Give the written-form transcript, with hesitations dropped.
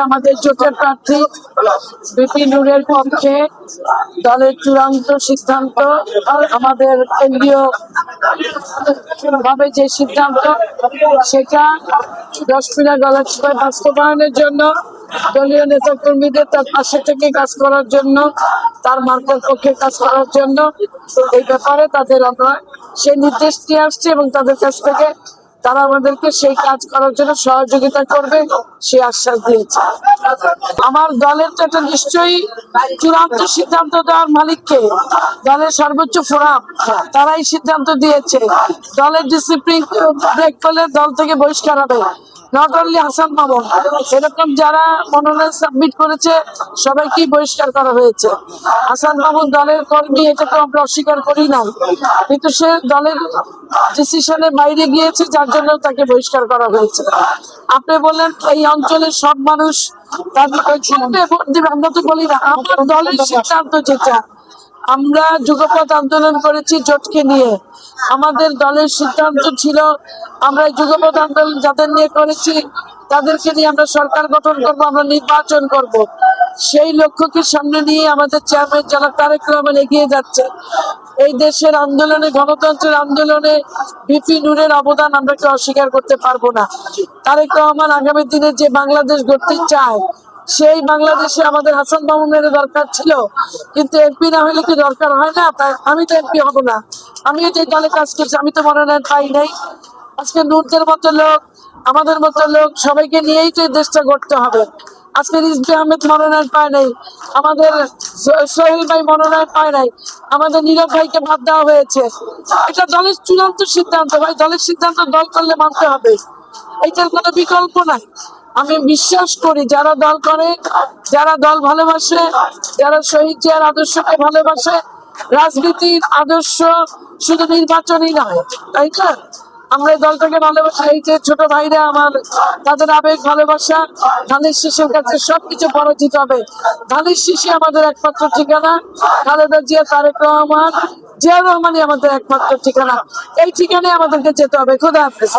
আমাদের জোটের প্রার্থী বিপি নূরের পক্ষে দলের চূড়ান্ত সিদ্ধান্ত, আমাদের কেন্দ্রীয় ভাবে যে সিদ্ধান্ত সেটা 10 মিনিট গলাচিপায় বাস্তবায়নের জন্য দলীয় নেতা কর্মীদের তার পাশে থেকে কাজ করার জন্য, তার মার্কার পক্ষে কাজ করার জন্য এই ব্যাপারে তাদের আমরা সেই নির্দেশ নিয়ে আসছি এবং তাদের কাছ থেকে তারা আমাদেরকে সেই কাজ করার জন্য সহযোগিতা করবে সে আশ্বাস দিয়েছে। আমার দলের তো এটা নিশ্চয়ই চূড়ান্ত সিদ্ধান্ত দেওয়ার মালিককে দলের সর্বোচ্চ ফোরাম, তারাই সিদ্ধান্ত দিয়েছে। দলের ডিসিপ্লিন ব্রেক করলে দল থেকে বহিষ্কার হবে। নট অনলি হাসান মামুন, এরকম যারা মনোনয়ন সাবমিট করেছে সবাইকেই বহিষ্কার করা হয়েছে। হাসান মামুন দলের কর্মী, এটাকে আমরা অস্বীকার করি না, কিন্তু সে দলের ডিসিশনের বাইরে গিয়েছে যার জন্য তাকে বহিষ্কার করা হয়েছে। আপনি বললেন এই অঞ্চলের সব মানুষ ভোট দিবে, আমরা তো বলি না। আমার দলের সিদ্ধান্ত যেটা, আমরা যুগপৎ আন্দোলন করেছি জোটকে নিয়ে, আমাদের দলের সিদ্ধান্ত ছিল আমরা যুগপৎ আন্দোলন যাদের নিয়ে করেছি তাদেরকে নিয়ে আমরা সরকার গঠন করব, আমরা নির্বাচন করব। সেই লক্ষ্যকে সামনে নিয়ে আমাদের চেয়ারম্যান জনাব তারেক রহমান এগিয়ে যাচ্ছে। এই দেশের আন্দোলনে, গণতন্ত্রের আন্দোলনে বিপি নূরের অবদান আমরা কেউ অস্বীকার করতে পারবো না। তারেক রহমান আগামী দিনে যে বাংলাদেশ গড়তে চায় সেই বাংলাদেশে আমাদের হাসান মামুনের দরকার ছিল, কিন্তু এমপি না হলে কি দরকার হয় না? আমি তো এমপি হব না, আমিও যে দলে কাজ করছি, আমি তো মনোনয়ন পাই নাই। আজকে নূরদের মতো লোক, আমাদের মতো লোক, সবাইকে নিয়েই তো এই দেশটা গড়তে হবে। আজকে রিজভী আহমেদ মনোনয়ন পায় নাই, আমাদের সোহেল ভাই মনোনয়ন পায় নাই, আমাদের নীরব ভাইকে বাদ দেওয়া হয়েছে। এটা দলের চূড়ান্ত সিদ্ধান্ত ভাই, দলের সিদ্ধান্ত দল করলে মানতে হবে, এইটার কোনো বিকল্প নাই। আমি বিশ্বাস করি যারা দল করে, যারা দল ভালোবাসে, যারা শহীদ জিয়ার আদর্শকে ভালোবাসে, রাজনীতির আদর্শ শুধু নির্বাচনই নয়, তাই না? আমরা এই দলটাকে ভালোবাসি। এই যে ছোট ভাইরা আমার, তাদের আবেগ ভালোবাসা, ধানের শীষের কাছে সবকিছু পরাজিত হবে। ধানের শীষে আমাদের একমাত্র ঠিকানা, খালেদা জিয়া, তারেক রহমান, জিয়া রহমানই আমাদের একমাত্র ঠিকানা। এই ঠিকানায় আমাদেরকে যেতে হবে। খোদা হাফেজ।